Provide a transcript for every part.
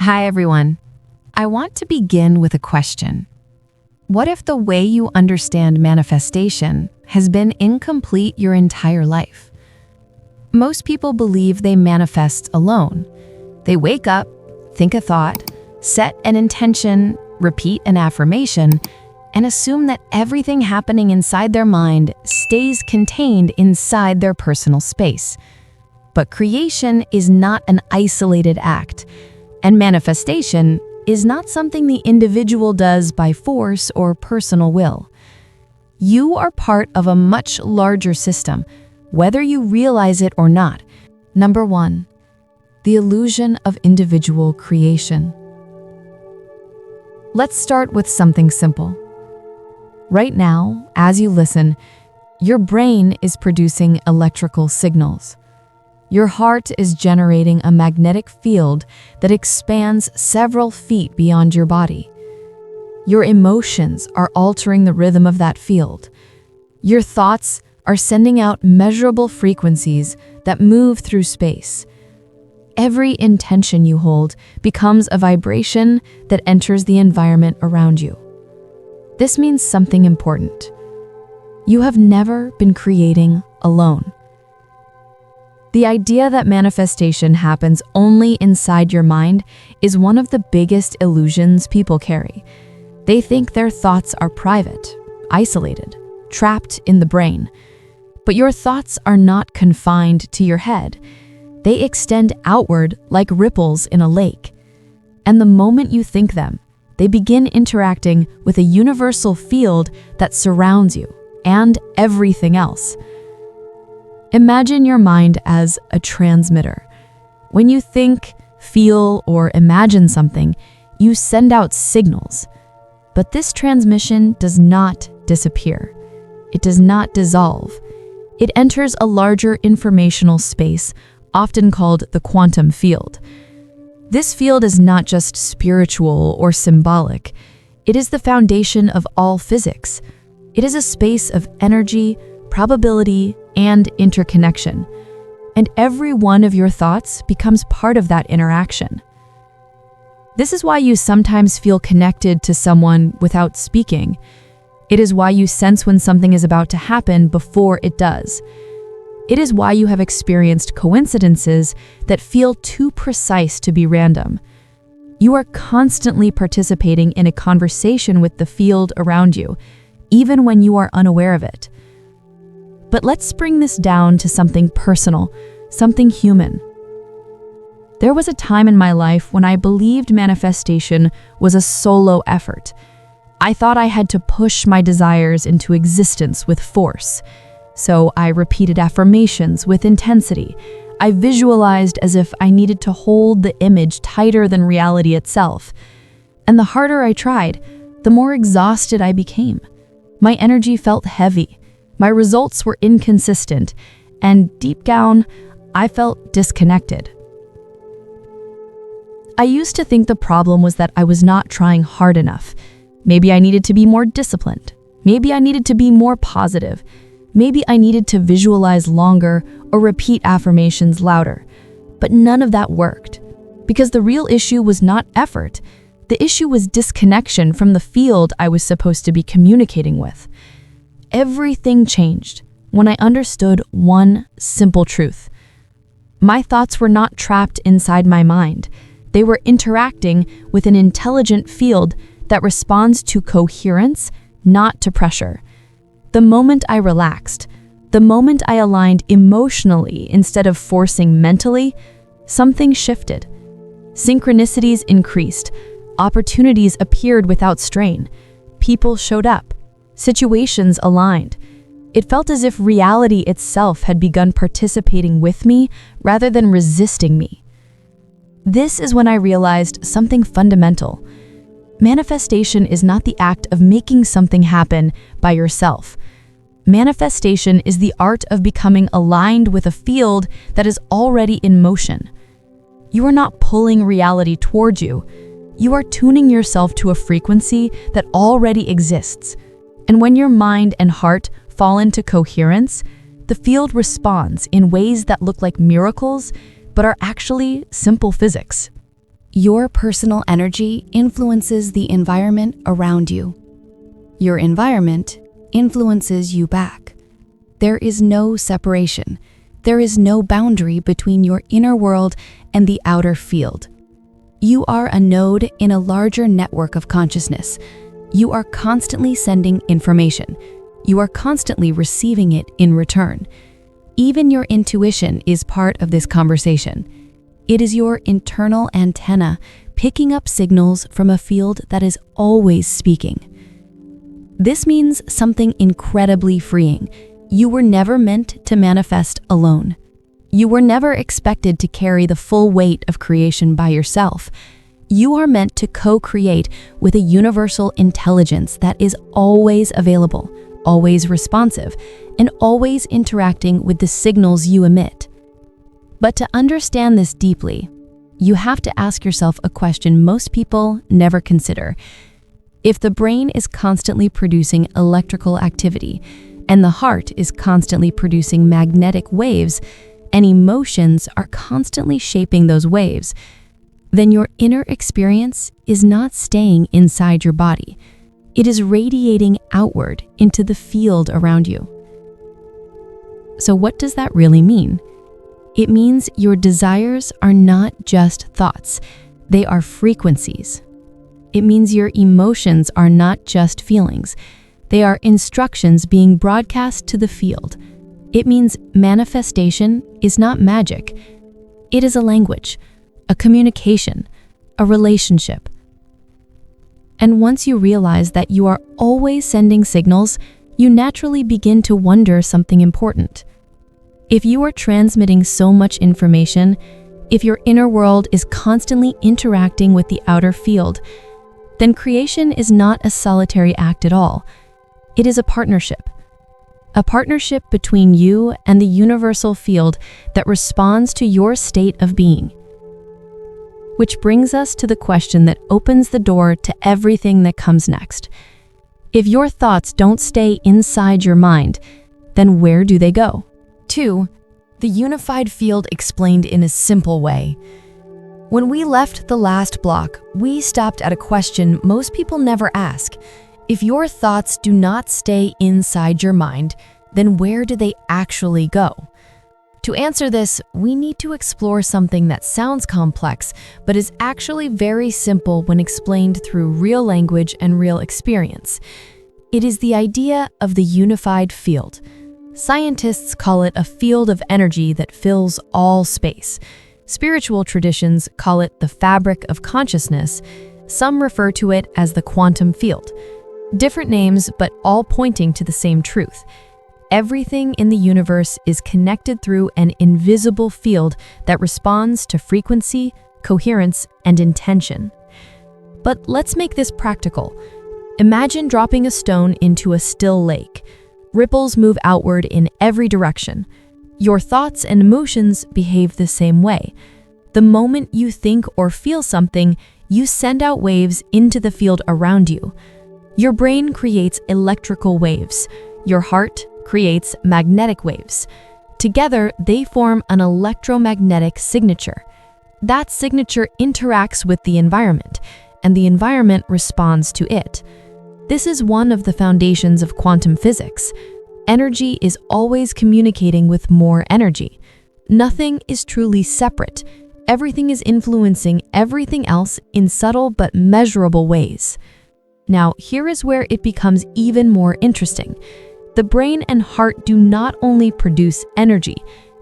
Hi, everyone. I want to begin with a question. What if the way you understand manifestation has been incomplete your entire life? Most people believe they manifest alone. They wake up, think a thought, set an intention, repeat an affirmation, and assume that everything happening inside their mind stays contained inside their personal space. But creation is not an isolated act, and manifestation is not something the individual does by force or personal will. You are part of a much larger system, whether you realize it or not. Number 1, the illusion of individual creation. Let's start with something simple. Right now, as you listen, your brain is producing electrical signals. Your heart is generating a magnetic field that expands several feet beyond your body. Your emotions are altering the rhythm of that field. Your thoughts are sending out measurable frequencies that move through space. Every intention you hold becomes a vibration that enters the environment around you. This means something important. You have never been creating alone. The idea that manifestation happens only inside your mind is one of the biggest illusions people carry. They think their thoughts are private, isolated, trapped in the brain. But your thoughts are not confined to your head. They extend outward like ripples in a lake. And the moment you think them, they begin interacting with a universal field that surrounds you and everything else. Imagine your mind as a transmitter. When you think, feel, or imagine something, you send out signals. But this transmission does not disappear. It does not dissolve. It enters a larger informational space, often called the quantum field. This field is not just spiritual or symbolic. It is the foundation of all physics. It is a space of energy, probability, and interconnection. And every one of your thoughts becomes part of that interaction. This is why you sometimes feel connected to someone without speaking. It is why you sense when something is about to happen before it does. It is why you have experienced coincidences that feel too precise to be random. You are constantly participating in a conversation with the field around you, even when you are unaware of it. But let's bring this down to something personal, something human. There was a time in my life when I believed manifestation was a solo effort. I thought I had to push my desires into existence with force. So I repeated affirmations with intensity. I visualized as if I needed to hold the image tighter than reality itself. And the harder I tried, the more exhausted I became. My energy felt heavy. My results were inconsistent. And deep down, I felt disconnected. I used to think the problem was that I was not trying hard enough. Maybe I needed to be more disciplined. Maybe I needed to be more positive. Maybe I needed to visualize longer or repeat affirmations louder. But none of that worked. Because the real issue was not effort. The issue was disconnection from the field I was supposed to be communicating with. Everything changed when I understood one simple truth. My thoughts were not trapped inside my mind. They were interacting with an intelligent field that responds to coherence, not to pressure. The moment I relaxed, the moment I aligned emotionally instead of forcing mentally, something shifted. Synchronicities increased. Opportunities appeared without strain. People showed up. Situations aligned. It felt as if reality itself had begun participating with me rather than resisting me. This is when I realized something fundamental. Manifestation is not the act of making something happen by yourself. Manifestation is the art of becoming aligned with a field that is already in motion. You are not pulling reality towards you. You are tuning yourself to a frequency that already exists. And when your mind and heart fall into coherence, the field responds in ways that look like miracles, but are actually simple physics. Your personal energy influences the environment around you. Your environment influences you back. There is no separation. There is no boundary between your inner world and the outer field. You are a node in a larger network of consciousness. You are constantly sending information. You are constantly receiving it in return. Even your intuition is part of this conversation. It is your internal antenna picking up signals from a field that is always speaking. This means something incredibly freeing. You were never meant to manifest alone. You were never expected to carry the full weight of creation by yourself. You are meant to co-create with a universal intelligence that is always available, always responsive, and always interacting with the signals you emit. But to understand this deeply, you have to ask yourself a question most people never consider. If the brain is constantly producing electrical activity, and the heart is constantly producing magnetic waves, and emotions are constantly shaping those waves, then your inner experience is not staying inside your body. It is radiating outward into the field around you. So what does that really mean? It means your desires are not just thoughts, they are frequencies. It means your emotions are not just feelings, they are instructions being broadcast to the field. It means manifestation is not magic. It is a language, a communication, a relationship. And once you realize that you are always sending signals, you naturally begin to wonder something important. If you are transmitting so much information, if your inner world is constantly interacting with the outer field, then creation is not a solitary act at all. It is a partnership between you and the universal field that responds to your state of being. Which brings us to the question that opens the door to everything that comes next. If your thoughts don't stay inside your mind, then where do they go? 2. The unified field explained in a simple way. When we left the last block, we stopped at a question most people never ask. If your thoughts do not stay inside your mind, then where do they actually go? To answer this, we need to explore something that sounds complex, but is actually very simple when explained through real language and real experience. It is the idea of the unified field. Scientists call it a field of energy that fills all space. Spiritual traditions call it the fabric of consciousness. Some refer to it as the quantum field. Different names, but all pointing to the same truth. Everything in the universe is connected through an invisible field that responds to frequency, coherence, and intention. But let's make this practical. Imagine dropping a stone into a still lake. Ripples move outward in every direction. Your thoughts and emotions behave the same way. The moment you think or feel something, you send out waves into the field around you. Your brain creates electrical waves. Your heart creates magnetic waves. Together, they form an electromagnetic signature. That signature interacts with the environment, and the environment responds to it. This is one of the foundations of quantum physics. Energy is always communicating with more energy. Nothing is truly separate. Everything is influencing everything else in subtle but measurable ways. Now, here is where it becomes even more interesting. The brain and heart do not only produce energy,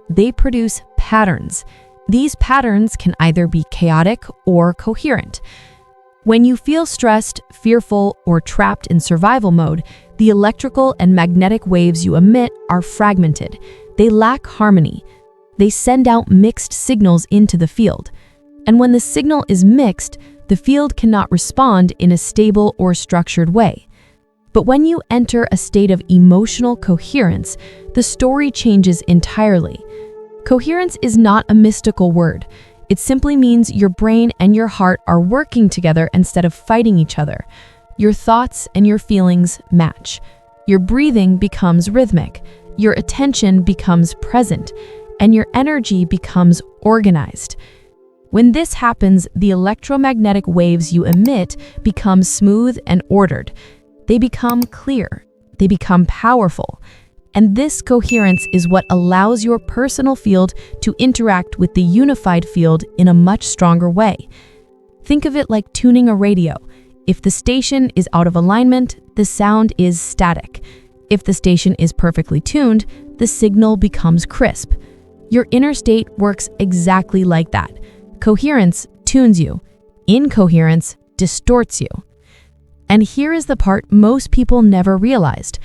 they produce patterns. These patterns can either be chaotic or coherent. When you feel stressed, fearful, or trapped in survival mode, the electrical and magnetic waves you emit are fragmented. They lack harmony. They send out mixed signals into the field. And when the signal is mixed, the field cannot respond in a stable or structured way. But when you enter a state of emotional coherence, the story changes entirely. Coherence is not a mystical word. It simply means your brain and your heart are working together instead of fighting each other. Your thoughts and your feelings match. Your breathing becomes rhythmic. Your attention becomes present. And your energy becomes organized. When this happens, the electromagnetic waves you emit become smooth and ordered. They become clear. They become powerful. And this coherence is what allows your personal field to interact with the unified field in a much stronger way. Think of it like tuning a radio. If the station is out of alignment, the sound is static. If the station is perfectly tuned, the signal becomes crisp. Your inner state works exactly like that. Coherence tunes you. Incoherence distorts you. And here is the part most people never realized.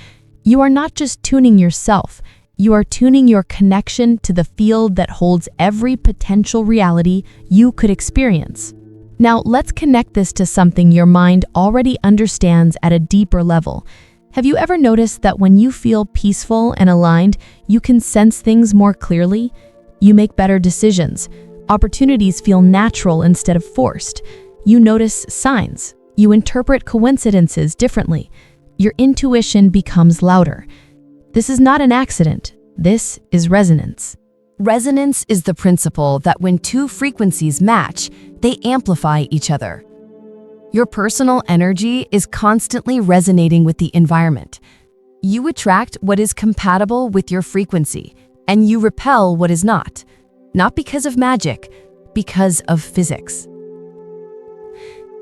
You are not just tuning yourself, you are tuning your connection to the field that holds every potential reality you could experience. Now, let's connect this to something your mind already understands at a deeper level. Have you ever noticed that when you feel peaceful and aligned, you can sense things more clearly? You make better decisions. Opportunities feel natural instead of forced. You notice signs. You interpret coincidences differently. Your intuition becomes louder. This is not an accident. This is resonance. Resonance is the principle that when two frequencies match, they amplify each other. Your personal energy is constantly resonating with the environment. You attract what is compatible with your frequency, and you repel what is not. Not because of magic, because of physics.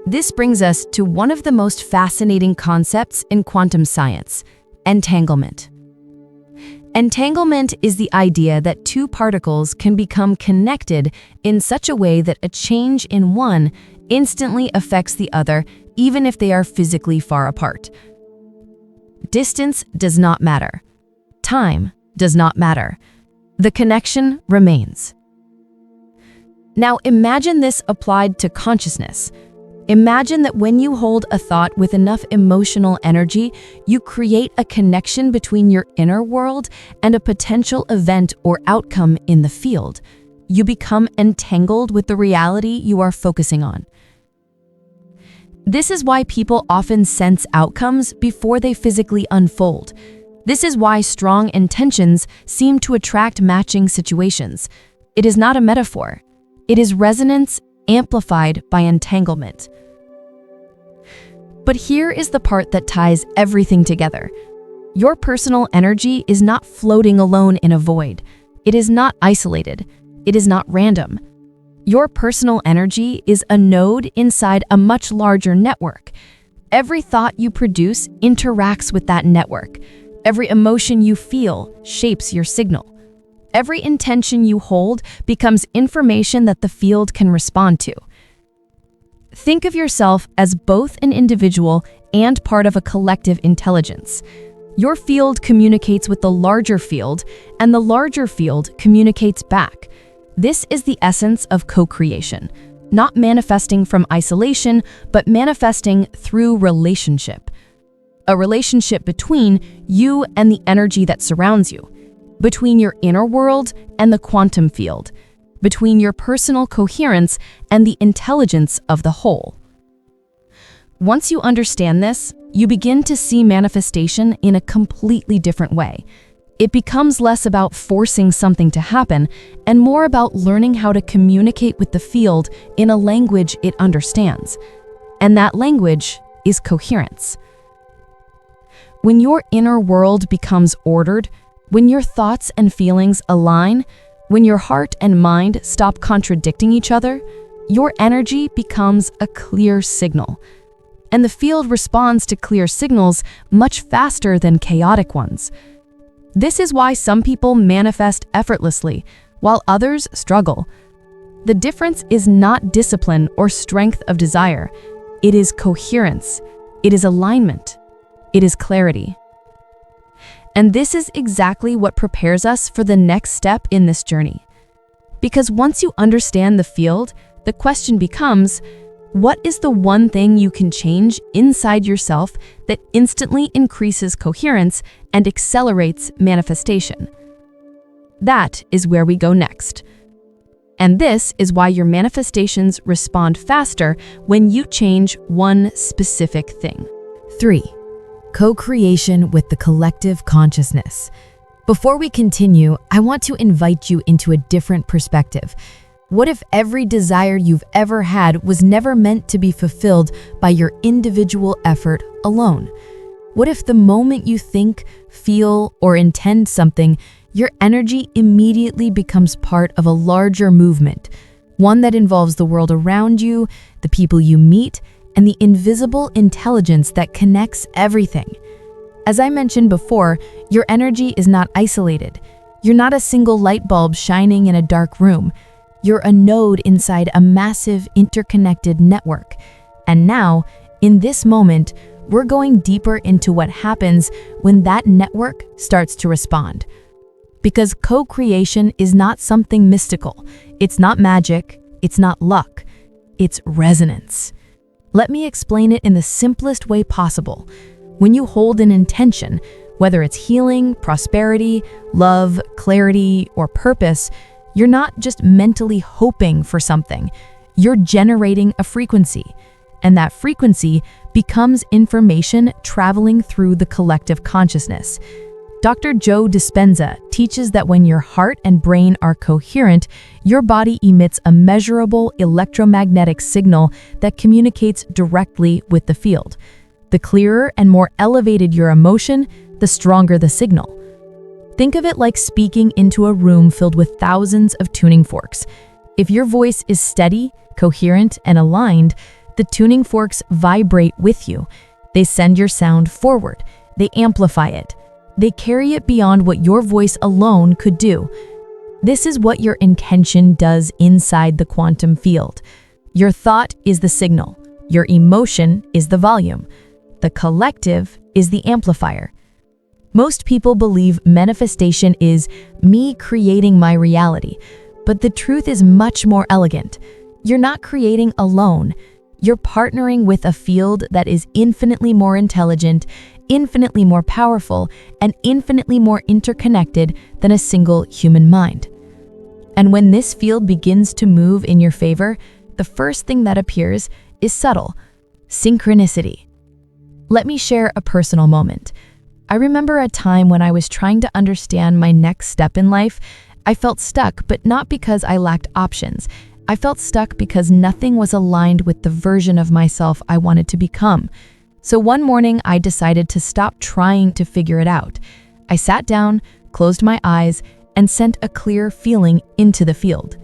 This brings us to one of the most fascinating concepts in quantum science, entanglement. Entanglement is the idea that two particles can become connected in such a way that a change in one instantly affects the other, even if they are physically far apart. Distance does not matter. Time does not matter. The connection remains. Now imagine this applied to consciousness. Imagine that when you hold a thought with enough emotional energy, you create a connection between your inner world and a potential event or outcome in the field. You become entangled with the reality you are focusing on. This is why people often sense outcomes before they physically unfold. This is why strong intentions seem to attract matching situations. It is not a metaphor. It is resonance amplified by entanglement. But here is the part that ties everything together. Your personal energy is not floating alone in a void. It is not isolated. It is not random. Your personal energy is a node inside a much larger network. Every thought you produce interacts with that network. Every emotion you feel shapes your signal. Every intention you hold becomes information that the field can respond to. Think of yourself as both an individual and part of a collective intelligence. Your field communicates with the larger field, and the larger field communicates back. This is the essence of co-creation, not manifesting from isolation, but manifesting through relationship. A relationship between you and the energy that surrounds you, between your inner world and the quantum field, between your personal coherence and the intelligence of the whole. Once you understand this, you begin to see manifestation in a completely different way. It becomes less about forcing something to happen and more about learning how to communicate with the field in a language it understands. And that language is coherence. When your inner world becomes ordered, when your thoughts and feelings align, when your heart and mind stop contradicting each other, your energy becomes a clear signal. And the field responds to clear signals much faster than chaotic ones. This is why some people manifest effortlessly, while others struggle. The difference is not discipline or strength of desire. It is coherence. It is alignment. It is clarity. And this is exactly what prepares us for the next step in this journey. Because once you understand the field, the question becomes, what is the one thing you can change inside yourself that instantly increases coherence and accelerates manifestation? That is where we go next. And this is why your manifestations respond faster when you change one specific thing. 3. Co-creation with the collective consciousness. Before we continue, I want to invite you into a different perspective. What if every desire you've ever had was never meant to be fulfilled by your individual effort alone? What if the moment you think, feel, or intend something, your energy immediately becomes part of a larger movement, one that involves the world around you, the people you meet, and the invisible intelligence that connects everything? As I mentioned before, your energy is not isolated. You're not a single light bulb shining in a dark room. You're a node inside a massive interconnected network. And now, in this moment, we're going deeper into what happens when that network starts to respond. Because co-creation is not something mystical. It's not magic. It's not luck. It's resonance. Let me explain it in the simplest way possible. When you hold an intention, whether it's healing, prosperity, love, clarity, or purpose, you're not just mentally hoping for something. You're generating a frequency, and that frequency becomes information traveling through the collective consciousness. Dr. Joe Dispenza teaches that when your heart and brain are coherent, your body emits a measurable electromagnetic signal that communicates directly with the field. The clearer and more elevated your emotion, the stronger the signal. Think of it like speaking into a room filled with thousands of tuning forks. If your voice is steady, coherent, and aligned, the tuning forks vibrate with you. They send your sound forward. They amplify it. They carry it beyond what your voice alone could do. This is what your intention does inside the quantum field. Your thought is the signal. Your emotion is the volume. The collective is the amplifier. Most people believe manifestation is me creating my reality, but the truth is much more elegant. You're not creating alone. You're partnering with a field that is infinitely more intelligent, infinitely more powerful, and infinitely more interconnected than a single human mind. And when this field begins to move in your favor, the first thing that appears is subtle: synchronicity. Let me share a personal moment. I remember a time when I was trying to understand my next step in life. I felt stuck, but not because I lacked options. I felt stuck because nothing was aligned with the version of myself I wanted to become. So one morning, I decided to stop trying to figure it out. I sat down, closed my eyes, and sent a clear feeling into the field.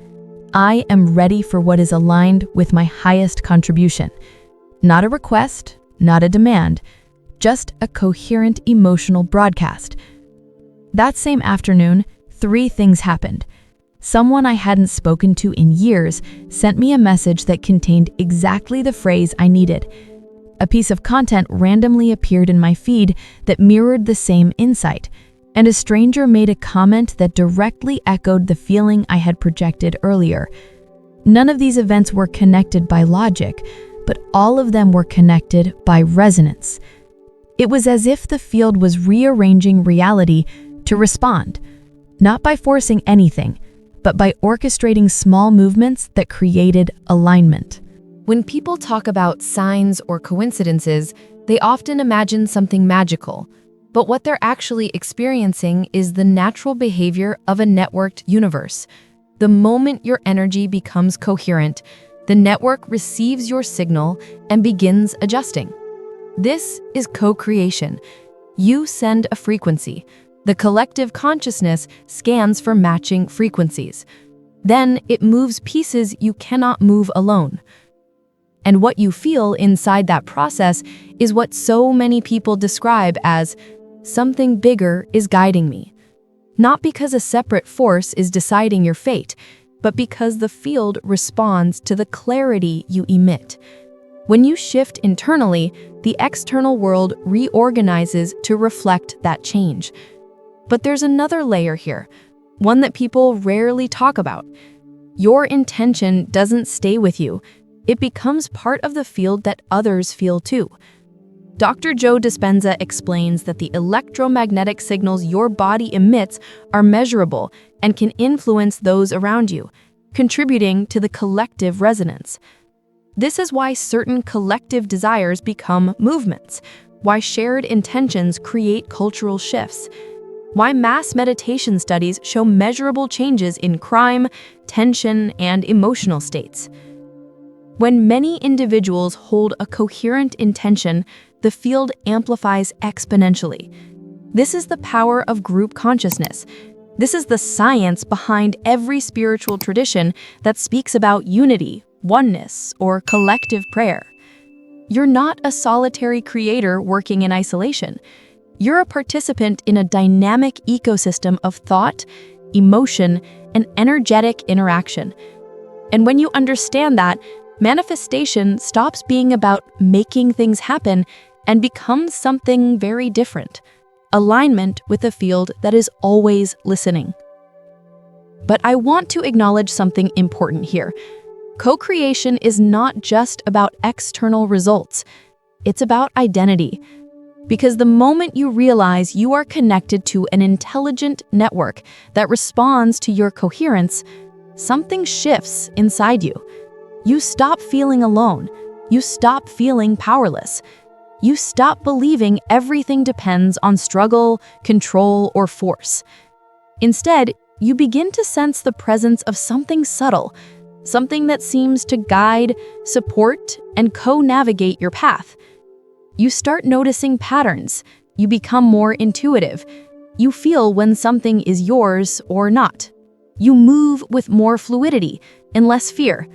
I am ready for what is aligned with my highest contribution. Not a request, not a demand, just a coherent emotional broadcast. That same afternoon, 3 things happened. Someone I hadn't spoken to in years sent me a message that contained exactly the phrase I needed. A piece of content randomly appeared in my feed that mirrored the same insight, and a stranger made a comment that directly echoed the feeling I had projected earlier. None of these events were connected by logic, but all of them were connected by resonance. It was as if the field was rearranging reality to respond, not by forcing anything, but by orchestrating small movements that created alignment. When people talk about signs or coincidences, they often imagine something magical, but what they're actually experiencing is the natural behavior of a networked universe. The moment your energy becomes coherent, the network receives your signal and begins adjusting. This is co-creation. You send a frequency. The collective consciousness scans for matching frequencies. Then it moves pieces you cannot move alone. And what you feel inside that process is what so many people describe as something bigger is guiding me. Not because a separate force is deciding your fate, but because the field responds to the clarity you emit. When you shift internally, the external world reorganizes to reflect that change. But there's another layer here, one that people rarely talk about. Your intention doesn't stay with you. It becomes part of the field that others feel too. Dr. Joe Dispenza explains that the electromagnetic signals your body emits are measurable and can influence those around you, contributing to the collective resonance. This is why certain collective desires become movements, why shared intentions create cultural shifts. why mass meditation studies show measurable changes in crime, tension, and emotional states. When many individuals hold a coherent intention, the field amplifies exponentially. This is the power of group consciousness. This is the science behind every spiritual tradition that speaks about unity, oneness, or collective prayer. You're not a solitary creator working in isolation. You're a participant in a dynamic ecosystem of thought, emotion, and energetic interaction. And when you understand that, manifestation stops being about making things happen and becomes something very different: alignment with a field that is always listening. But I want to acknowledge something important here. Co-creation is not just about external results. It's about identity. Because the moment you realize you are connected to an intelligent network that responds to your coherence, something shifts inside you. You stop feeling alone. You stop feeling powerless. You stop believing everything depends on struggle, control, or force. Instead, you begin to sense the presence of something subtle, something that seems to guide, support, and co-navigate your path. You start noticing patterns. You become more intuitive. You feel when something is yours or not. You move with more fluidity and less fear.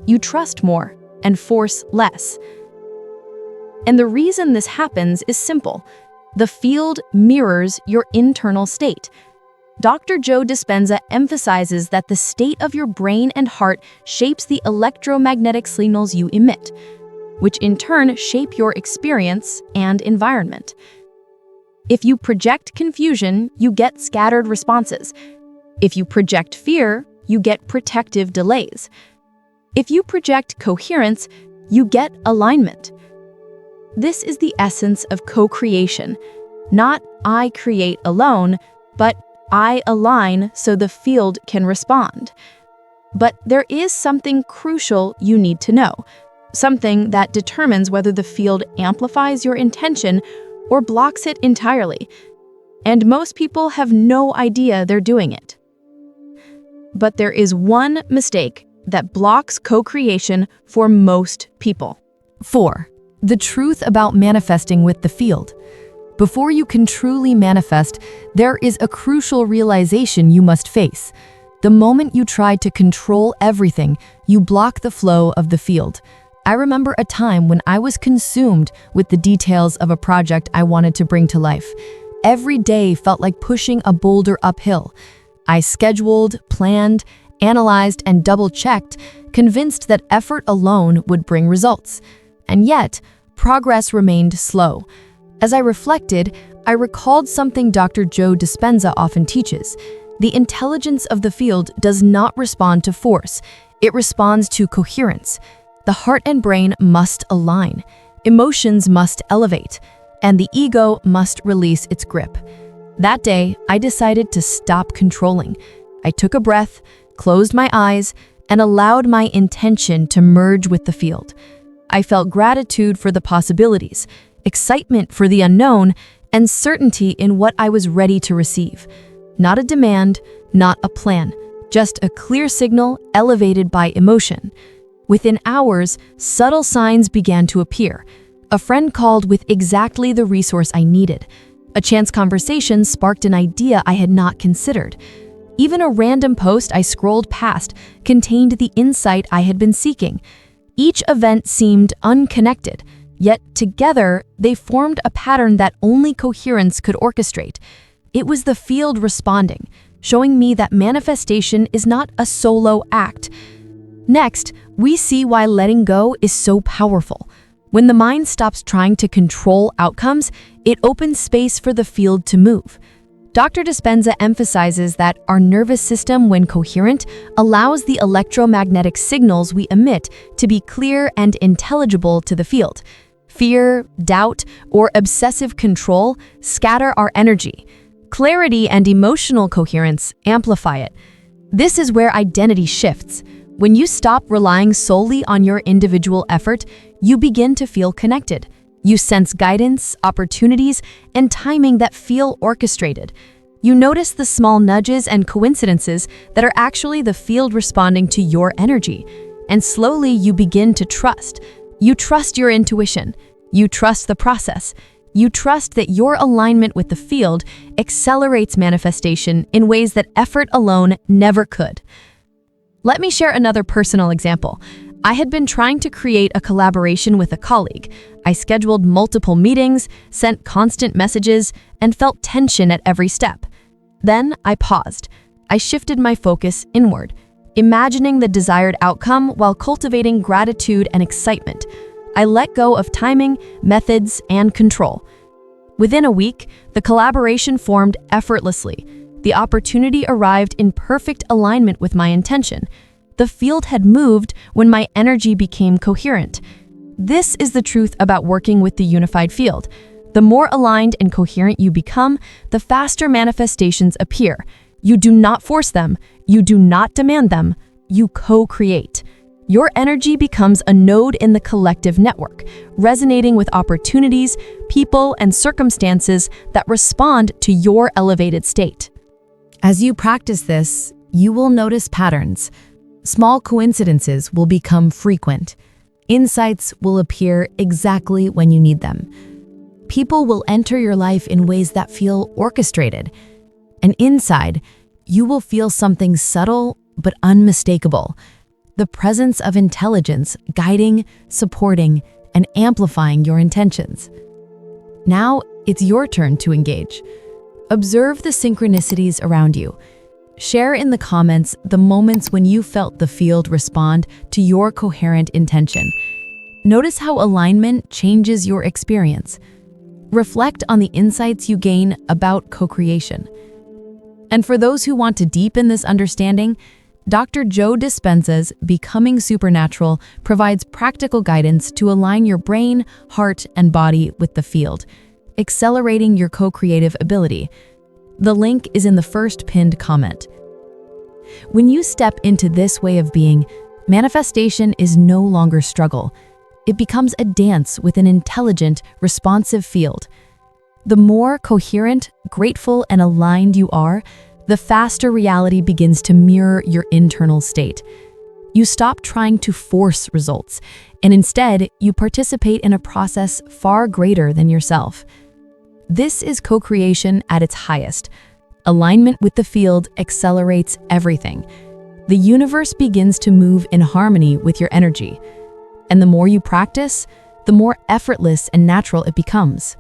You trust more and force less. And the reason this happens is simple. The field mirrors your internal state. Dr. Joe Dispenza emphasizes that the state of your brain and heart shapes the electromagnetic signals you emit, which in turn shape your experience and environment. If you project confusion, you get scattered responses. If you project fear, you get protective delays. If you project coherence, you get alignment. This is the essence of co-creation. Not I create alone, but I align so the field can respond. But there is something crucial you need to know, something that determines whether the field amplifies your intention or blocks it entirely. And most people have no idea they're doing it. But there is one mistake that blocks co-creation for most people. 4. The truth about manifesting with the field. Before you can truly manifest, there is a crucial realization you must face. The moment you try to control everything, you block the flow of the field. I remember a time when I was consumed with the details of a project I wanted to bring to life. Every day felt like pushing a boulder uphill. I scheduled, planned, analyzed, and double-checked, convinced that effort alone would bring results. And yet, progress remained slow. As I reflected, I recalled something Dr. Joe Dispenza often teaches. The intelligence of the field does not respond to force. It responds to coherence. The heart and brain must align. Emotions must elevate. And the ego must release its grip. That day, I decided to stop controlling. I took a breath, closed my eyes, and allowed my intention to merge with the field. I felt gratitude for the possibilities, excitement for the unknown, and certainty in what I was ready to receive. Not a demand, not a plan, just a clear signal elevated by emotion. Within hours, subtle signs began to appear. A friend called with exactly the resource I needed. A chance conversation sparked an idea I had not considered. Even a random post I scrolled past contained the insight I had been seeking. Each event seemed unconnected, yet together they formed a pattern that only coherence could orchestrate. It was the field responding, showing me that manifestation is not a solo act. Next, we see why letting go is so powerful. When the mind stops trying to control outcomes, it opens space for the field to move. Dr. Dispenza emphasizes that our nervous system, when coherent, allows the electromagnetic signals we emit to be clear and intelligible to the field. Fear, doubt, or obsessive control scatter our energy. Clarity and emotional coherence amplify it. This is where identity shifts. When you stop relying solely on your individual effort, you begin to feel connected. You sense guidance, opportunities, and timing that feel orchestrated. You notice the small nudges and coincidences that are actually the field responding to your energy. And slowly you begin to trust. You trust your intuition. You trust the process. You trust that your alignment with the field accelerates manifestation in ways that effort alone never could. Let me share another personal example. I had been trying to create a collaboration with a colleague. I scheduled multiple meetings, sent constant messages, and felt tension at every step. Then I paused. I shifted my focus inward, imagining the desired outcome while cultivating gratitude and excitement. I let go of timing, methods, and control. Within a week, the collaboration formed effortlessly. The opportunity arrived in perfect alignment with my intention. The field had moved when my energy became coherent. This is the truth about working with the unified field. The more aligned and coherent you become, the faster manifestations appear. You do not force them. You do not demand them. You co-create. Your energy becomes a node in the collective network, resonating with opportunities, people, and circumstances that respond to your elevated state. As you practice this, you will notice patterns. Small coincidences will become frequent. Insights will appear exactly when you need them. People will enter your life in ways that feel orchestrated. And inside, you will feel something subtle but unmistakable. The presence of intelligence guiding, supporting, and amplifying your intentions. Now, it's your turn to engage. Observe the synchronicities around you. Share in the comments the moments when you felt the field respond to your coherent intention. Notice how alignment changes your experience. Reflect on the insights you gain about co-creation. And for those who want to deepen this understanding, Dr. Joe Dispenza's Becoming Supernatural provides practical guidance to align your brain, heart, and body with the field, accelerating your co-creative ability. The link is in the first pinned comment. When you step into this way of being, manifestation is no longer struggle. It becomes a dance with an intelligent, responsive field. The more coherent, grateful, and aligned you are, the faster reality begins to mirror your internal state. You stop trying to force results, and instead, you participate in a process far greater than yourself. This is co-creation at its highest. Alignment with the field accelerates everything. The universe begins to move in harmony with your energy. And the more you practice, the more effortless and natural it becomes.